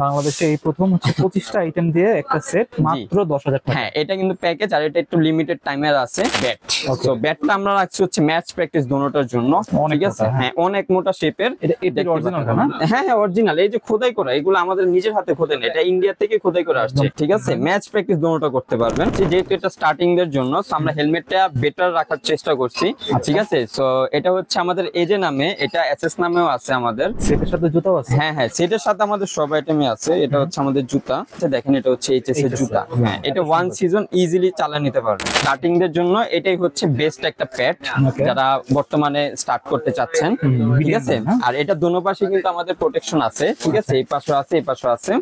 বাংলাদেশে এই প্রথম হচ্ছে 25টা আইটেম দিয়ে একটা সেট মাত্র 10,000 টাকা। হ্যাঁ, এটা কিন্তু প্যাকেজ, আর এটা একটু লিমিটেড টাইমের আছে ব্যাট। সো ব্যাটটা আমরা রাখছি হচ্ছে ম্যাচ প্র্যাকটিস দোনোটার জন্য, ঠিক আছে? হ্যাঁ, অনেক মোটা শেপের। এটা অরিজিনাল না? হ্যাঁ হ্যাঁ, অরিজিনাল। এই যে খোদাই করা, এগুলো আমাদের নিজের হাতে খোদাই না, এটা ইন্ডিয়া থেকে খোদাই করে আসছে, ঠিক আছে? ম্যাচ প্র্যাকটিস দোনোটা করতে পারবেন। যেহেতু এটা স্টার্টিং এর জন্য আমরা হেলমেটটা বেটার রাখার চেষ্টা করছি, ঠিক আছে? সো এটা হচ্ছে আমাদের এজে নামে, এটা এসএস নামেও আছে আমাদের। সেটের সাথে জুতাও আছে? হ্যাঁ হ্যাঁ, সেটার সাথে আমাদের সব আইটেমই আছে। এটা হচ্ছে আমাদের জুতা, দেখেন এটা হচ্ছে এইচএস এর জুতা। হ্যাঁ, এটা ওয়ান সিজন ইজিলি চালিয়ে নিতে পারবেন। স্টার্টিং এর জন্য এটাই হচ্ছে বেস্ট একটা প্যাড যারা বর্তমানে স্টার্ট করতে চাচ্ছেন, ঠিক আছে? আর এটা দোনো পাশে কিন্তু আমাদের প্রোটেকশন আছে, ঠিক আছে? এই পাশে আছে, এই পাশে আছে,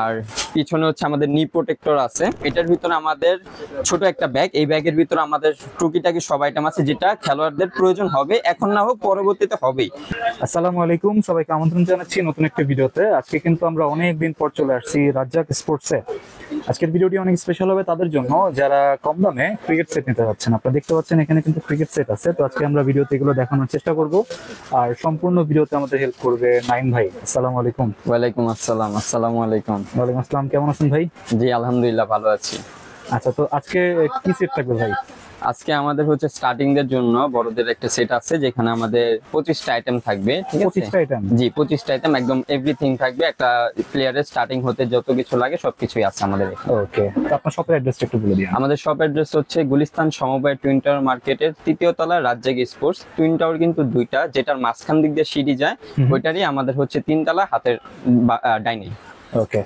আর পিছনে হচ্ছে আমাদের নি প্রোটেক্টর আছে। এটার ভিতরে আমাদের ছোট একটা ব্যাগ, এই ব্যাগের ভিতরে আমাদের টুকিটাকি সব আইটেম আছে যেটা খেলোয়াড়দের প্রয়োজন হবে, এখন না হোক পরবর্তীতে হবেই। আসসালামু আলাইকুম, সবাইকে আমন্ত্রণ জানাচ্ছি নতুন একটা ভিডিওতে। আজকে কিন্তু আমরা অনেক দিন পর চলে আসছি রাজ্জাক স্পোর্টসে। আজকের ভিডিওটি অনেক স্পেশাল হবে তাদের জন্য যারা কম দামে ক্রিকেট সেট নিতে যাচ্ছেন। আপনারা দেখতে পাচ্ছেন এখানে কিন্তু ক্রিকেট সেট আছে। তো আজকে আমরা ভিডিওতে এগুলো দেখানোর চেষ্টা করব, আর সম্পূর্ণ ভিডিওতে আমাদের হেল্প করবে নাইম ভাই। আসসালামু আলাইকুম। ওয়ালাইকুম আসসালাম। আসসালামু আলাইকুম। ওয়ালাইকুম আসসালাম, কেমন আছেন ভাই? জি আলহামদুলিল্লাহ, ভালো আছি। আচ্ছা, তো আজকে কি সেট থাকবে ভাই? আজকে আমাদের হচ্ছে স্টার্টিং এর জন্য বড়দের একটা সেট আছে, যেখানে আমাদের 25টা আইটেম থাকবে, ঠিক আছে? 25টা আইটেম? জি, 25টা আইটেম, একদম এভরিথিং থাকবে। একটা প্লেয়ারের স্টার্টিং হতে যত কিছু লাগে সবকিছুই আছে আমাদের এখানে। ওকে, তো আপনার শপের অ্যাড্রেসটা একটু বলে দিন। আমাদের শপ অ্যাড্রেস হচ্ছে গুলিস্তান সমবায় টুইন টাওয়ার মার্কেটের 3য় তলায় রাজ্জাক স্পোর্টস। টুইন টাওয়ার কিন্তু দুইটা, যেটার মাঝখান দিক দিয়ে সিঁড়ি যায়, ওইটারই আমাদের হচ্ছে 3 তলা হাতের ডাইনিং। ওকে,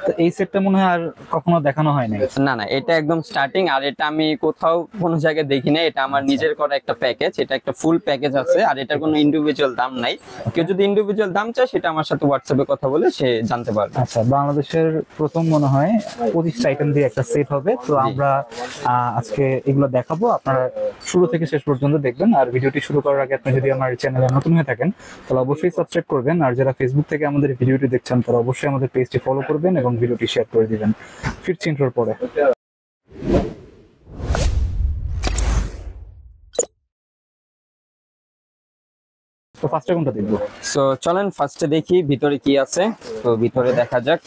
তো এই সেটটা মনে হয় আর কখনো দেখানো হয় নাই। না না, এটা একদম স্টার্টিং, আর এটা আমি কোথাও কোনো জায়গায় দেখি না। এটা আমার নিজের করা একটা প্যাকেজ, এটা একটা ফুল প্যাকেজ আছে, আর এটার কোনো ইন্ডিভিজুয়াল দাম নাই। কেউ যদি ইন্ডিভিজুয়াল দাম চায় সেটা আমার সাথে হোয়াটসঅ্যাপে কথা বলে সে জানতে পারবে। আচ্ছা, বাংলাদেশের প্রথম মনে হয় 25টা আইটেম দিয়ে একটা সেট হবে। তো আমরা আজকে এগুলো দেখাবো, আপনারা শুরু থেকে শেষ পর্যন্ত দেখবেন। আর ভিডিওটি শুরু করার আগে আপনি যদি আমার চ্যানেলে নতুন হয়ে থাকেন তাহলে অবশ্যই সাবস্ক্রাইব করবেন, আর যারা ফেসবুক থেকে আমাদের ভিডিওটি দেখছেন তারা অবশ্যই আমাদের পেজটি ফলো করবেন এবং ভিডিওটি শেয়ার করে দিবেন। ফিরছি ইন্ট্রোর পরে। তো ফার্স্টে কোনটা দেখবো? সো চলেন ফার্স্টে দেখি ভিতরে কি আছে। তো ভিতরে দেখা যাক।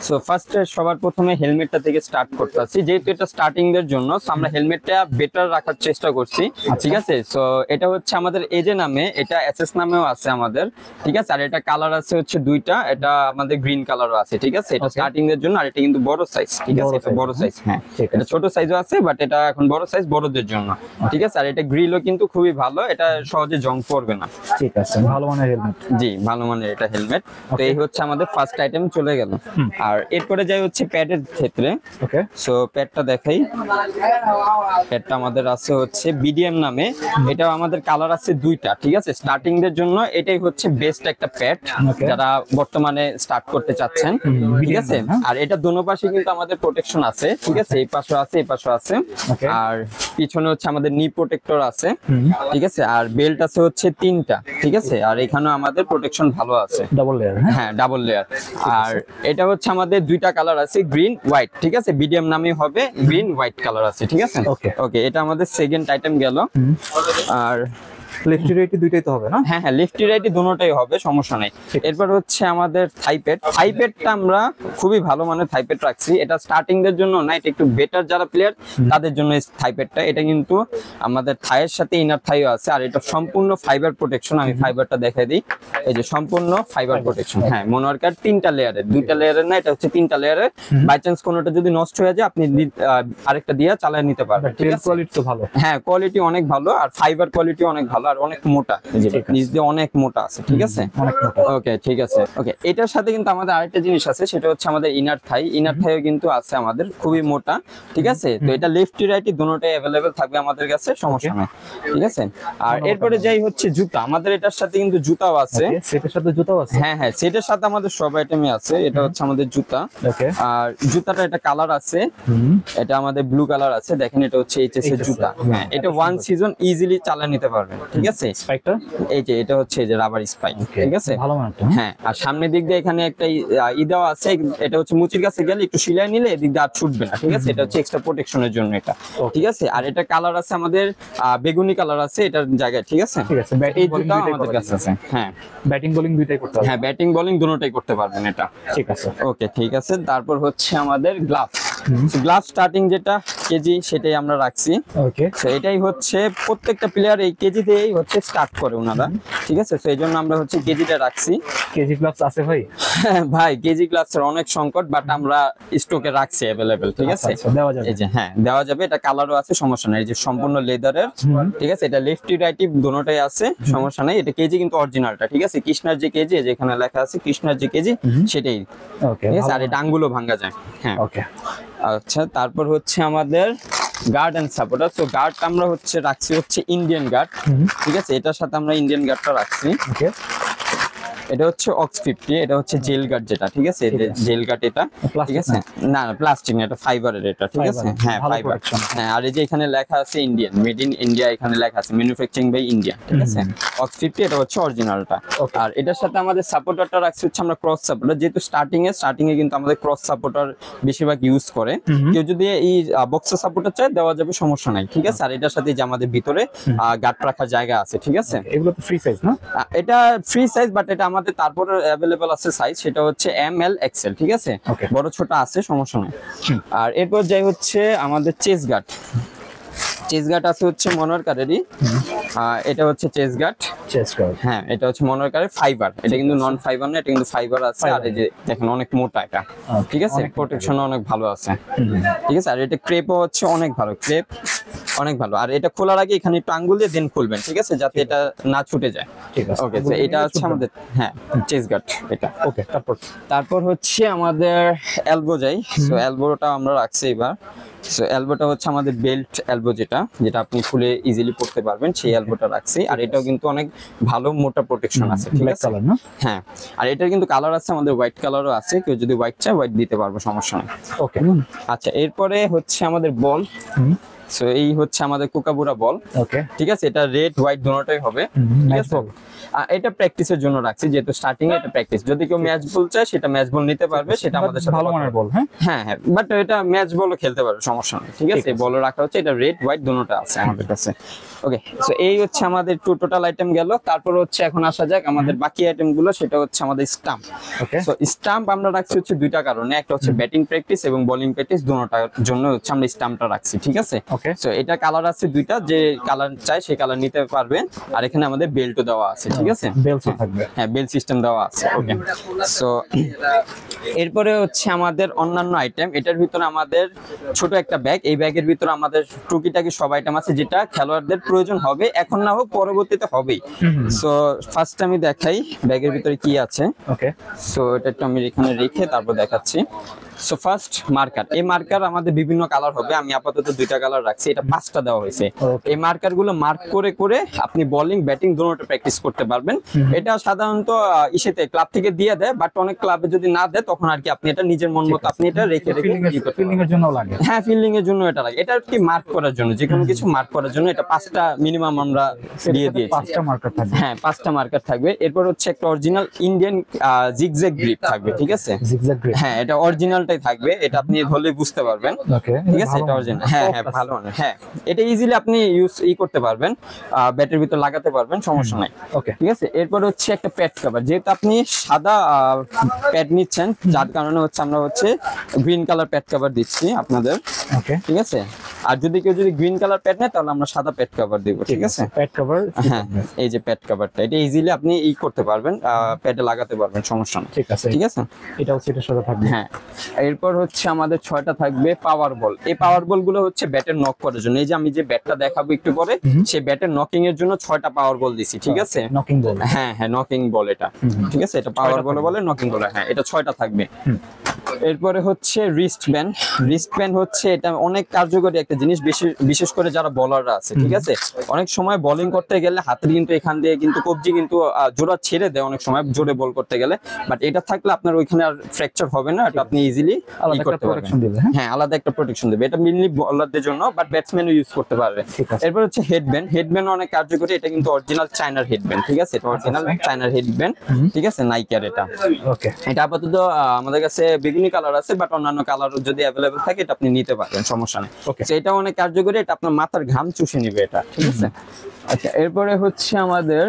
সো ফার্স্টে সবার প্রথমে হেলমেটটা থেকে স্টার্ট করতেছি, যেহেতু এটা স্টার্টিং এর জন্য আমরা হেলমেটটা বেটার রাখার চেষ্টা করছি, ঠিক আছে? সো এটা হচ্ছে আমাদের এজে নামে, এটা এসএস নামেও আছে আমাদের, ঠিক আছে? আর এটা কালার আছে হচ্ছে দুইটা, এটা আমাদের গ্রিন কালারও আছে, ঠিক আছে? এটা স্টার্টিং এর জন্য, আর এটা কিন্তু বড় সাইজ, ঠিক আছে? এটা বড় সাইজ। হ্যাঁ, এটা ছোট সাইজও আছে, বাট এটা এখন বড় সাইজ বড়দের জন্য, ঠিক আছে? আর এটা গ্রিলও কিন্তু খুবই ভালো, এটা সহজে জং পড়বে না। ঠিক আছে, ভালো মানের হেলমেট। জি, ভালো মানের এটা হেলমেট। তো এই হচ্ছে আমাদের ফার্স্ট আইটেম চলে গেল। আর এরপরে যাই হচ্ছে প্যাডের ক্ষেত্রে। ওকে, সো প্যাডটা দেখাই। প্যাডটা আমাদের আছে হচ্ছে বিডিএম নামে, এটা আমাদের কালার আছে দুইটা, ঠিক আছে? স্টার্টিং এর জন্য এটাই হচ্ছে বেস্ট একটা প্যাড যারা বর্তমানে স্টার্ট করতে চাচ্ছেন, ঠিক আছে? আর এটা দোনো পাশে কিন্তু আমাদের প্রোটেকশন আছে, ঠিক আছে? এই পাশে আছে, এই পাশে আছে, আর পিছনে হচ্ছে আমাদের নি প্রোটেক্টর আছে, ঠিক আছে? আর বেল্ট আছে হচ্ছে 3টা, ঠিক আছে? আর এখানেও আমাদের প্রোটেকশন ভালো আছে, ডাবল লেয়ার। হ্যাঁ, ডাবল লেয়ার। আর এটা হচ্ছে আমাদের দুইটা কালার আছে, গ্রিন হোয়াইট, ঠিক আছে? বিডিএম নামে হবে, গ্রিন হোয়াইট কালার আছে, ঠিক আছে? ওকে, এটা আমাদের সেকেন্ড আইটেম গেল। আর লেফটি রাইটি দুইটাই তো হবে না? হ্যাঁ হ্যাঁ, লেফটি রাইটি দুটোটাই হবে, সমস্যা নাই। এরপর হচ্ছে আমাদের থাইপ্যাড। থাইপ্যাডটা আমরা খুবই ভালো মানের থাইপ্যাড রাখছি, এটা স্টার্টিং এর জন্য না, এটা একটু বেটার যারা প্লেয়ার তাদের জন্য এই থাইপ্যাডটা। এটা কিন্তু আমাদের থাইয়ের সাথে ইনার থাইও আছে, আর এটা সম্পূর্ণ ফাইবার প্রোটেকশন। আমি ফাইবারটা দেখাই দিই, এই যে সম্পূর্ণ ফাইবার প্রোটেকশন। হ্যাঁ, মনোয়ারকার 3টা লেয়ারের, 2টা লেয়ারের না, এটা হচ্ছে 3টা লেয়ারের। বাই চান্স কোনোটা যদি নষ্ট হয়ে যায় আপনি আরেকটা দিয়ে চালিয়ে নিতে পারবেন, ঠিক আছে? কোয়ালিটি তো ভালো। হ্যাঁ, কোয়ালিটি অনেক ভালো, আর ফাইবার কোয়ালিটি অনেক ভালো, আর অনেক মোটা, নিচ দিয়ে অনেক মোটা আছে, ঠিক আছে? ওকে, ঠিক আছে। ওকে, এটার সাথে কিন্তু আমাদের আরেকটা জিনিস আছে, সেটা হচ্ছে আমাদের ইনার থাই। ইনার থাইও কিন্তু আছে আমাদের, খুবই মোটা, ঠিক আছে? তো এটা লেফটি রাইটি দুটোটাই अवेलेबल থাকবে আমাদের কাছে, সমস্যা নেই, ঠিক আছে? আর এরপরে যাই হচ্ছে জুতা। আমাদের এটার সাথে কিন্তু জুতাও আছে। সেটের সাথে জুতাও আছে? হ্যাঁ হ্যাঁ, সেটের সাথে আমাদের সব আইটেমই আছে। এটা হচ্ছে আমাদের জুতা। আর জুতাটা এটা কালার আছে, এটা আমাদের ব্লু কালার আছে, দেখেন এটা হচ্ছে এইচএস এর জুতা। হ্যাঁ, এটা ওয়ান সিজন ইজিলি চালিয়ে নিতে পারবেন, ঠিক ঠিক আছে। স্পাইকটা এই যে এটা হচ্ছে যে রাবার স্পাইক, ঠিক আছে, ভালো মানটা। হ্যাঁ। আর সামনের দিক দিয়ে এখানে একটা দেওয়া আছে, এটা হচ্ছে মুচির কাছে গেলে একটু সিলাই নিলে এদিক দিয়ে আর ছুটবে না, ঠিক আছে। এটা হচ্ছে এক্সট্রা প্রোটেকশনের জন্য এটা, ঠিক আছে। আর এটা কালার আছে আমাদের বেগুনি কালার আছে এটার জায়গায়, ঠিক আছে। ঠিক আছে, এই দুটো আমাদের কাছে আছে, হ্যাঁ। ব্যাটিং বোলিং দুইটাই করতে হবে। হ্যাঁ, ব্যাটিং বোলিং দুটোটাই করতে পারবেন এটা, ঠিক আছে। ওকে, ঠিক আছে। তারপর হচ্ছে আমাদের গ্লাভস। গ্লাভস স্টার্টিং যেটা কেজি সেটাই আমরা রাখছি, ওকে। তো এটাই হচ্ছে প্রত্যেকটা প্লেয়ার এই কেজি দিয়েই হচ্ছে স্টার্ট করে ওনারা, ঠিক আছে। তো এই জন্য আমরা হচ্ছে কেজিটা রাখছি। কেজি গ্লাভস আছে ভাই? ভাই কেজি গ্লাভসের অনেক সংকট, বাট আমরা স্টকে রাখছি अवेलेबल, ঠিক আছে। দেওয়া যাবে? এই যে হ্যাঁ দেওয়া যাবে, এটা কালারও আছে, সমস্যা নাই। এই যে সম্পূর্ণ লেদারের, ঠিক আছে। এটা লেফটি রাইটি দুটোটাই আছে, সমস্যা নাই। এটা কেজি কিন্তু অরিজিনালটা, ঠিক আছে। কৃষ্ণার যে কেজি যেখানে লেখা আছে কৃষ্ণার যে কেজি সেটাই, ওকে। ঠিক আছে। আর এটা আঙ্গুলও ভাঙা যায়, হ্যাঁ, ওকে। আচ্ছা। তারপর হচ্ছে আমাদের guard and supporter. So guard আমরা হচ্ছে রাখছি হচ্ছে ইন্ডিয়ান গার্ড, ঠিক আছে। এটার সাথে আমরা ইন্ডিয়ান গার্ডটা রাখছি, ওকে। এটা হচ্ছে অক্স 50, এটা হচ্ছে জেল গার্ড যেটা, ঠিক আছে। জেল গার্ড এটা, ঠিক আছে। না না প্লাস্টিক না, এটা ফাইবারের এটা, ঠিক আছে। হ্যাঁ ফাইবার, হ্যাঁ। আর এই যে এখানে লেখা আছে ইন্ডিয়ান, মেড ইন ইন্ডিয়া, এখানে লেখা আছে ম্যানুফ্যাকচারিং বাই ইন্ডিয়া, ঠিক আছে। অক্স 50 এটা হচ্ছে অরিজিনালটা। আর এটার সাথে আমাদের সাপোর্টারটা রাখছি হচ্ছে আমরা ক্রস সাপোর্টার, যেহেতু স্টার্টিং এ কিন্তু আমাদের ক্রস সাপোর্টার বেশিরভাগ ইউজ করে। কেউ যদি এই বক্সার সাপোর্টার চায় দেওয়া যাবে, সমস্যা নাই, ঠিক আছে। আর এটার সাথে যে আমাদের ভিতরে গার্ড রাখার জায়গা আছে, ঠিক আছে। এগুলো তো ফ্রি সাইজ না? এটা ফ্রি সাইজ, বাট এটা আমাদের তারপরে अवेलेबल আছে সাইজ, সেটা হচ্ছে এম এল এক্সেল, ঠিক আছে। বড় ছোট আছে, সমস্যা নেই। আর এরপর যাই হচ্ছে আমাদের চেস গার্ড। চেস গার্ড আছে হচ্ছে মনোয়ারকারেরই, এটা হচ্ছে চেস গার্ড, হ্যাঁ। এটা হচ্ছে মনোয়ারকারের ফাইবার, এটা কিন্তু নন ফাইবার না, এটা কিন্তু ফাইবার আছে। আর এই যে দেখেন অনেক মোটা এটা, ঠিক আছে। প্রোটেকশন অনেক ভালো আছে, ঠিক আছে। আর এটা ক্রেপও হচ্ছে অনেক ভালো, ক্রেপ অনেক ভালো। আর এটা খোলার আগে এখানে একটু আঙ্গুল দিয়ে দেন খুলবেন, ঠিক আছে, যাতে এটা না ছুটে যায়, ঠিক আছে। ওকে। তো এটা হচ্ছে আমাদের, হ্যাঁ, চেস গার্ড এটা, ওকে। তারপর হচ্ছে আমাদের এলবো যাই। সো এলবোটা আমরা রাখছি এবার। সো এলবোটা হচ্ছে আমাদের বেল্ট এলবো, যেটা আপনি খুলে ইজিলি পড়তে পারবেন, সেই এলবোটা রাখছি। আর এটাও কিন্তু অনেক ভালো মোটা প্রোটেকশন আছে, ঠিক আছে। হ্যাঁ, আর এটার কিন্তু কালার আছে আমাদের, হোয়াইট কালারও আছে, কেউ যদি হোয়াইট চায় হোয়াইট দিতে পারবো, সমস্যা নেই, ওকে। আচ্ছা। এরপরে হচ্ছে আমাদের বল। সো এই হচ্ছে আমাদের কোকাবুরা বল, ওকে, ঠিক আছে। এটা রেড হোয়াইট দুটোটাই হবে, ঠিক আছে। এটা প্র্যাকটিসের জন্য রাখছি, যেহেতু স্টার্টিং এ এটা প্র্যাকটিস। যদি কেউ ম্যাচ বল চায় সেটা ম্যাচ বল নিতে পারবে, সেটা আমাদের সাথে ভালো মানের বল। হ্যাঁ হ্যাঁ, বাট এটা ম্যাচ বলও খেলতে পারবে, সমস্যা নেই, ঠিক আছে। বল রাখা হচ্ছে, এটা রেড হোয়াইট দুটোটা আছে আমাদের কাছে, ওকে। সো এই হচ্ছে আমাদের টোটাল আইটেম গেল। তারপর হচ্ছে এখন আসা যাক আমাদের বাকি আইটেম গুলো, সেটা হচ্ছে আমাদের স্টাম্প। সো স্টাম্প আমরা রাখছি হচ্ছে দুইটা কারণে, একটা হচ্ছে ব্যাটিং প্র্যাকটিস এবং বোলিং প্র্যাকটিস, দুটোটার জন্য হচ্ছে আমরা স্টাম্পটা রাখছি, ঠিক আছে। সো এটা কালার আছে দুইটা, যে কালার চাই সেই কালার নিতে পারবেন। আর এখানে আমাদের বেল্টও দেওয়া আছে, ঠিক আছে। হ্যাঁ, বেল সিস্টেম দেওয়া আছে, ওকে। সো এরপরে হচ্ছে আমাদের অন্যান্য আইটেম। এটার ভিতরে আমাদের ছোট একটা ব্যাগ, এই ব্যাগের ভিতরে আমাদের টুকিটাকি সব আইটেম আছে, যেটা খেলোয়াড়দের প্রয়োজন হবে, এখন না হোক পরবর্তীতে হবেই। সো ফার্স্ট আমি দেখাই ব্যাগের ভিতরে কি আছে, ওকে। সো এটা একটু আমি এখানে রেখে তারপর দেখাচ্ছি। সো ফার্স্ট মার্কার, এই মার্কার আমাদের বিভিন্ন কালার হবে, আমি আপাতত দুইটা কালার রাখছি, এটা 5টা দেওয়া হয়েছে। এই মার্কার গুলো মার্ক করে করে আপনি বোলিং ব্যাটিং দুটোটা প্র্যাকটিস করতে পারবেন। এটা সাধারণত ইসেতে ক্লাব থেকে দিয়ে দেয়, বাট অনেক ক্লাবে যদি না দেয় তখন আর কি আপনি এটা নিজের মন মতো আপনি এটা রেখে ফিল্ডিং এর জন্য লাগে। হ্যাঁ, ফিল্ডিং এর জন্য এটা লাগে, এটা কি মার্ক করার জন্য, যে কোনো কিছু মার্ক করার জন্য এটা 5টা মিনিমাম আমরা দিয়ে দিয়েছি। 5টা মার্কার থাকবে, হ্যাঁ 5টা মার্কার থাকবে। এরপর হচ্ছে একটা অরিজিনাল ইন্ডিয়ান জিগজ্যাগ গ্রিপ থাকবে, ঠিক আছে। হ্যাঁ, এটা অরিজিনালটাই থাকবে, এটা আপনি ধরলে বুঝতে পারবেন, ঠিক আছে। এটা অরিজিনাল, হ্যাঁ হ্যাঁ, ভালো মানে, হ্যাঁ। এটা ইজিলি আপনি ইউজ করতে পারবেন, ব্যাটের ভিতর লাগাতে পারবেন, সমস্যা নাই, ওকে, ঠিক আছে। এরপর হচ্ছে একটা প্যাড কভার, যেহেতু আপনি সাদা প্যাড নিচ্ছেন, যার কারণে হচ্ছে আমরা হচ্ছে গ্রিন কালার প্যাড কভার দিচ্ছি আপনাদের, ওকে, ঠিক আছে। আর যদি কেউ গ্রিন কালার প্যাড নেয় তাহলে আমরা সাদা প্যাড কভার দিব, ঠিক আছে। প্যাড কভার, হ্যাঁ, এই যে প্যাড কভারটা, এটা ইজিলি আপনি করতে পারবেন, প্যাডে লাগাতে পারবেন, সমস্যা নেই, ঠিক আছে, ঠিক আছে। এটাও সেটার সাথে থাকবে, হ্যাঁ। এরপর হচ্ছে আমাদের 6টা থাকবে পাওয়ার বল। এই পাওয়ার বল গুলো হচ্ছে ব্যাটের নক করার জন্য। এই যে আমি যে ব্যাটটা দেখাবো একটু পরে, সেই ব্যাটের নকিং এর জন্য 6টা পাওয়ার বল দিছি, ঠিক আছে। নকিং বল, হ্যাঁ হ্যাঁ, নকিং বল এটা, ঠিক আছে। এটা পাওয়ার বল বলে, নকিং বল, হ্যাঁ। এটা 6টা থাকবে, এরপরে হচ্ছে রিস্ট ব্যান্ড হচ্ছে এটা অনেক কার্যকরী একটা জিনিস, বিশেষ করে যারা বলাররা আছে, ঠিক আছে, অনেক সময় বোলিং করতে গেলে হাতের কিন্তু এখান দিয়ে কিন্তু কবজি কিন্তু জোড়া ছেড়ে দেয় অনেক সময় জোরে বল করতে গেলে, বাট এটা থাকলে আপনার ওইখানে আর ফ্র্যাকচার হবে না, এটা আপনি ইজিলি আলাদা একটা প্রোটেকশন দিবে। হ্যাঁ, আলাদা একটা প্রোটেকশন দেবে, এটা মেইনলি বলারদের জন্য, বাট ব্যাটসম্যানও ইউজ করতে পারবে। এরপর হচ্ছে হেডব্যান্ড অনেক কার্যকরী, এটা কিন্তু অরিজিনাল চায়নার হেডব্যান্ড, ঠিক আছে, এটা অরিজিনাল চায়নার হেডব্যান্ড, ঠিক আছে, নাইকার এটা। ওকে, এটা আপাতত আমাদের কাছে বেগুনি কালার আছে, বাট অন্যান্য কালার যদি অ্যাভেলেবল থাকে এটা আপনি নিতে পারবেন, সমস্যা নেই। তো এটা অনেক কার্যকরী, এটা আপনার মাথার ঘাম চুষে নিবে এটা, ঠিক আছে। আচ্ছা, এরপরে হচ্ছে আমাদের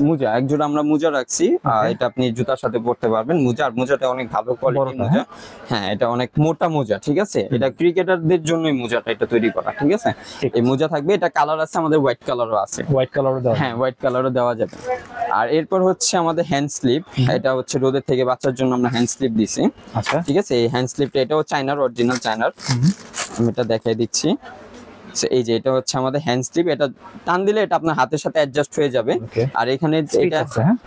মোজা, এক জোড়া আমরা মোজা রাখছি, এটা আপনি জুতার সাথে পরতে পারবেন। মোজাটা অনেক ভালো কোয়ালিটির মোজা, হ্যাঁ, এটা অনেক মোটা মোজা, ঠিক আছে, এটা ক্রিকেটারদের জন্যই মোজাটা এটা তৈরি করা, ঠিক আছে। এই মোজা থাকবে, এটা কালার আছে আমাদের, হোয়াইট কালারও আছে, হোয়াইট কালারও দেওয়া, হ্যাঁ, হোয়াইট কালারও দেওয়া যাবে। আর এরপর হচ্ছে আমাদের হ্যান্ড স্লিপ, এটা হচ্ছে রোদের থেকে বাঁচার জন্য আমরা হ্যান্ড স্লিপ দিছি, আচ্ছা, ঠিক আছে। এই হ্যান্ড স্লিপটা এটাও চায়নার, অরিজিনাল চায়নার, আমি এটা দেখাই দিচ্ছি। এই যে এটা হচ্ছে আমাদের হ্যান্ড স্লিপ, এটা টান দিলে এটা আপনার হাতের সাথে অ্যাডজাস্ট হয়ে যাবে। আর এখানে এটা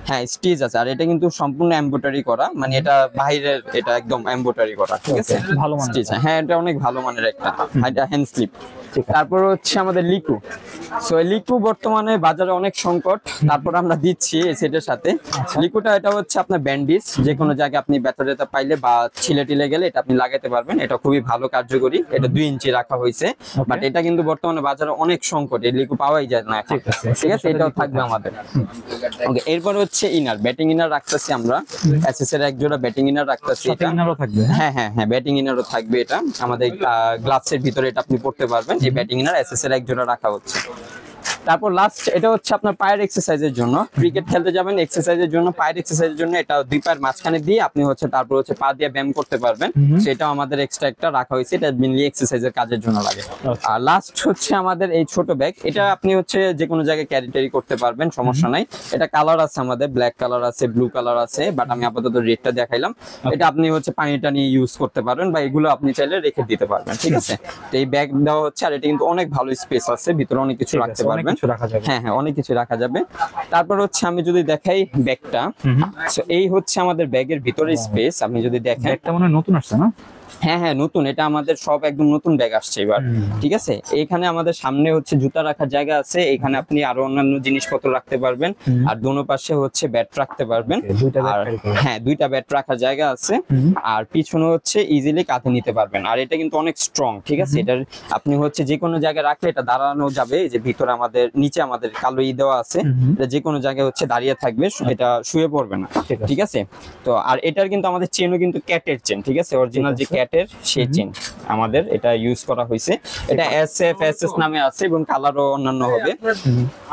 হ্যাঁ স্টিচ আছে, আর এটা কিন্তু সম্পূর্ণ এমব্রয়ডারি করা, মানে এটা বাইরের, এটা একদম এমব্রয়ডারি করা, ঠিক আছে, ভালো মানের স্টিচ, হ্যাঁ, এটা অনেক ভালো মানের একটা এটা হ্যান্ড স্লিপ। তারপর হচ্ছে আমাদের লিকু, সো লিকু বর্তমানে বাজারে অনেক সংকট, তারপর আমরা দিচ্ছি এই সেটের সাথে লিকুটা। এটা হচ্ছে আপনার ব্যান্ডেজ, যে কোনো জায়গায় আপনি ব্যথা পাইলে বা ছিলে গেলে এটা আপনি লাগাতে পারবেন, এটা খুবই ভালো কার্যকরী। এটা 2 ইঞ্চি রাখা হয়েছে, বাট এটা কিন্তু বর্তমানে বাজারে অনেক সংকট, এই লিকু পাওয়াই যায় না, ঠিক আছে, এটাও থাকবে আমাদের। ওকে, এরপর হচ্ছে ইনার, ব্যাটিং ইনার রাখতেছি আমরা, এসএস এর এক জোড়া ব্যাটিং ইনার রাখতেছি, এটা ইনারও থাকবে, হ্যাঁ, ব্যাটিং ইনারও থাকবে, এটা আমাদের গ্লাভসের ভিতরে এটা আপনি পড়তে পারবেন। এই ব্যাটিং ইনার এসএস এর এক জোড়া রাখা হচ্ছে। তারপর লাস্ট এটা হচ্ছে আপনার পায়ের এক্সারসাইজের জন্য, ক্রিকেট খেলতে যাবেন এক্সারসাইজের জন্য, পায়ের এক্সারসাইজের জন্য এটা 2 পায়ের মাঝখানে দিয়ে আপনি হচ্ছে তারপর হচ্ছে পা দিয়ে ব্যায়াম করতে পারবেন, সেটাও আমাদের এক্সট্রা একটা রাখা হয়েছে, এটা মেইনলি এক্সারসাইজের কাজের জন্য লাগে। আর লাস্ট হচ্ছে আমাদের এই ছোট ব্যাগ, এটা আপনি হচ্ছে যে কোনো জায়গায় ক্যারি করতে পারবেন, সমস্যা নাই। এটা কালার আছে আমাদের, ব্ল্যাক কালার আছে, ব্লু কালার আছে, বাট আমি আপাতত রেডটা দেখাইলাম। এটা আপনি হচ্ছে পানিটা নিয়ে ইউজ করতে পারবেন, বা এগুলো আপনি চাইলে রেখে দিতে পারবেন, ঠিক আছে। তো এই ব্যাগ দেওয়া হচ্ছে, আর এটা কিন্তু অনেক ভালো স্পেস আছে, ভিতরে অনেক কিছু রাখতে পারবেন, হ্যাঁ, অনেক কিছু রাখা যাবে। তারপর হচ্ছে আমি যদি দেখাই ব্যাগটা, এই হচ্ছে আমাদের ব্যাগের ভিতরে স্পেস, আপনি যদি দেখেন, একটা মনে হয় নতুন আসছে না? হ্যাঁ, নতুন, এটা আমাদের সব একদম নতুন ব্যাগ আসছে এবার, ঠিক আছে। এখানে আমাদের সামনে হচ্ছে জুতা রাখার জায়গা আছে, এখানে আপনি আরো অন্যান্য জিনিসপত্র রাখতে পারবেন, আর দোনো পাশে হচ্ছে ব্যাট রাখতে পারবেন, আর হ্যাঁ 2টা ব্যাট রাখার জায়গা আছে, আর পিছনে হচ্ছে ইজিলি কাঁধে নিতে পারবেন। আর এটা কিন্তু অনেক স্ট্রং, ঠিক আছে, এটা আপনি হচ্ছে যে কোনো জায়গায় রাখলে এটা দাঁড়ানো যাবে। এই যে ভিতরে আমাদের নিচে আমাদের কালো দেওয়া আছে, এটা যে কোনো জায়গায় হচ্ছে দাঁড়িয়ে থাকবে, এটা শুয়ে পড়বে না, ঠিক আছে। তো আর এটার কিন্তু আমাদের চেনও কিন্তু ক্যাটের চেন, ঠিক আছে, অরিজিনাল যে ক্যাটের সেই চেন আমাদের এটা ইউজ করা হয়েছে। এটা এসএস নামে আছে এবং কালারও অন্যান্য হবে।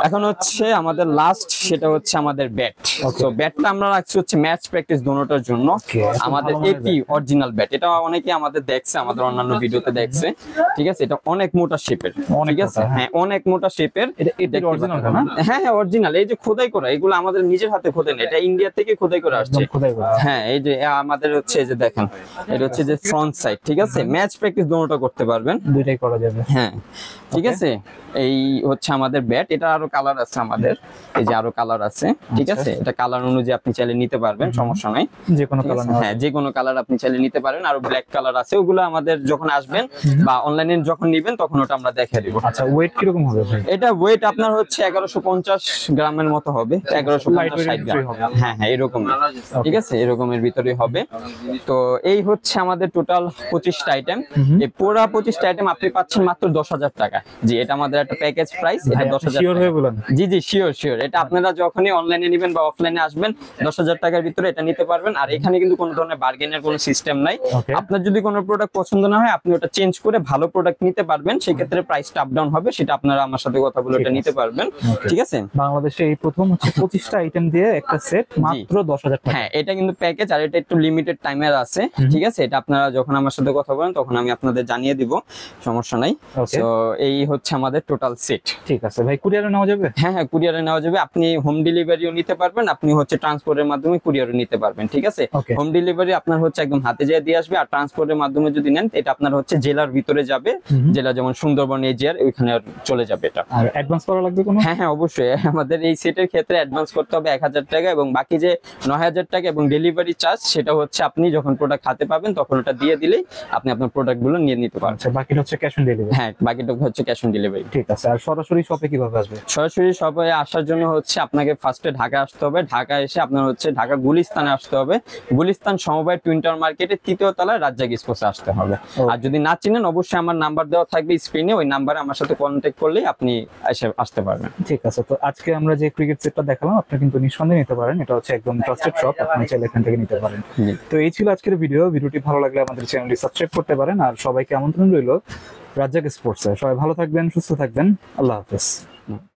এখন হচ্ছে আমাদের লাস্ট, সেটা হচ্ছে আমাদের ব্যাট। তো ব্যাটটা আমরা রাখছি হচ্ছে ম্যাচ প্র্যাকটিস দোনোটার জন্য, আমাদের এপি অরিজিনাল ব্যাট। এটা অনেকে আমাদের দেখছে, আমাদের অন্যান্য ভিডিওতে দেখছে, ঠিক আছে। এটা অনেক মোটা শেপের, ঠিক আছে, হ্যাঁ, অনেক মোটা শেপের, হ্যাঁ অরিজিনাল। এই যে খোদাই করা, এগুলো আমাদের নিজের হাতে খোদাই না, এটা ইন্ডিয়া থেকে খোদাই করে আসছে, হ্যাঁ। এই যে আমাদের হচ্ছে, এই যে দেখেন, এটা হচ্ছে যে ফ্রন্ট সাইড, ঠিক আছে। ম্যাচ প্র্যাকটিস দোনোটা করতে পারবেন, দুইটাই করা যাবে, হ্যাঁ, ঠিক আছে। এই হচ্ছে আমাদের ব্যাট, এটা আরো কালার আছে আমাদের, এই যে আরো কালার আছে, ঠিক আছে। এটা কালার অনুযায়ী আপনি চাইলে নিতে পারবেন, সমস্যা নাই, যে কোনো কালার, হ্যাঁ যে কোনো কালার আপনি চাইলে নিতে পারেন। আর ব্ল্যাক কালার আছে, ওগুলো আমাদের যখন আসবেন বা অনলাইনে যখন নেবেন তখন ওটা আমরা দেখিয়ে দিব। আচ্ছা, ওয়েট কিরকম হবে ভাই? এটা ওয়েট আপনার হচ্ছে 1150 গ্রামের মতো হবে, 1150-60 গ্রাম, হ্যাঁ এরকম, ঠিক আছে, এরকমের ভিতরে হবে। তো এই হচ্ছে আমাদের টোটাল 25টা আইটেম। এই পুরো 25টা আইটেম আপনি পাচ্ছেন মাত্র 10,000 টাকা। জি, এটা আমাদের একটা প্যাকেজ প্রাইস, এটা 10,000 টাকা। জি শিওর। এটা আপনারা যখনই অনলাইনে নেবেন বা অফলাইনে আসবেন 10,000 টাকার ভিতরে এটা নিতে পারবেন। আর এখানে কিন্তু কোনো ধরনের বার্গেনের কোনো সিস্টেম নাই। আপনার যদি কোনো প্রোডাক্ট পছন্দ না হয়, আপনি ওটা চেঞ্জ করে ভালো প্রোডাক্ট নিতে পারবেন, সেক্ষেত্রে প্রাইসটা আপ ডাউন হবে, সেটা আপনারা আমার সাথে কথা বলে এটা নিতে পারবেন, ঠিক আছে। বাংলাদেশে এই প্রথম হচ্ছে 25টা আইটেম দিয়ে একটা সেট মাত্র 10,000 টাকা। হ্যাঁ, এটা কিন্তু প্যাকেজ, আর এটা একটু লিমিটেড টাইমের আছে, ঠিক আছে। এটা আপনারা যখন আমার সাথে কথা বলেন তখন আমি আমি আপনাদের জানিয়ে দিব, সমস্যা নাই। Okay. তো এই হচ্ছে আমাদের টোটাল সেট। ঠিক আছে ভাই, কুরিয়ারে নেওয়া যাবে? হ্যাঁ, কুরিয়ারে নেওয়া যাবে। আপনি হোম ডেলিভারিও নিতে পারবেন, আপনি হচ্ছে ট্রান্সপোর্টের মাধ্যমে কুরিয়ারও নিতে পারবেন, ঠিক আছে। Okay. হোম ডেলিভারি আপনার হচ্ছে একদম হাতে যেয়ে দিয়ে আসবে, আর ট্রান্সপোর্টের মাধ্যমে যদি নেন এটা আপনার হচ্ছে জেলার ভিতরে যাবে, জেলা যেমন সুন্দরবন এজিআর ওইখানে চলে যাবে এটা। আর অ্যাডভান্স করা লাগবে কোনো? হ্যাঁ, অবশ্যই। আমাদের এই সেটের ক্ষেত্রে অ্যাডভান্স করতে হবে 1000 টাকা, এবং বাকি যে 9000 টাকা এবং ডেলিভারি চার্জ সেটা হচ্ছে আপনি যখন প্রোডাক্ট হাতে পাবেন তখন ওটা দিয়ে দিলেই আপনি আপনার প্রোডাক্ট গুলো নিয়ে নিতে পারবেন। আচ্ছা, বাকিটা হচ্ছে ক্যাশ অন ডেলিভারি? হ্যাঁ, বাকিটা হচ্ছে ক্যাশ অন ডেলিভারি। ঠিক আছে। আর সরাসরি শপে কিভাবে আসবে? সরাসরি সবাই আসার জন্য হচ্ছে আপনাকে ফার্স্টে ঢাকা আসতে হবে। ঢাকা এসে আপনার হচ্ছে ঢাকা গুলিস্তানে আসতে হবে। গুলিস্তান সমবায় টুইন টাওয়ার মার্কেটের 3য় তলায় রাজ্জাক স্পোর্টসে আসতে হবে। আর যদি না চিনেন অবশ্যই আমার নাম্বার দেওয়া থাকবে স্ক্রিনে, ওই নাম্বারে আমার সাথে কন্ট্যাক্ট করলেই আপনি এসে আসতে পারবেন। ঠিক আছে। তো আজকে আমরা যে ক্রিকেট সেটটা দেখালাম আপনি কিন্তু নিঃসন্দেহে নিতে পারেন, এটা হচ্ছে একদম ট্রাস্টেড শপ, আপনি চাইলে এখান থেকে নিতে পারেন। তো এই ছিল আজকের ভিডিওটি ভালো লাগলে আমাদের চ্যানেলটি সাবস্ক্রাইব করতে পারেন, আর সবাইকে আমন্ত্রণ রইল রাজ্জাক স্পোর্টসে। সবাই ভালো থাকবেন, সুস্থ থাকবেন, আল্লাহ হাফেজ।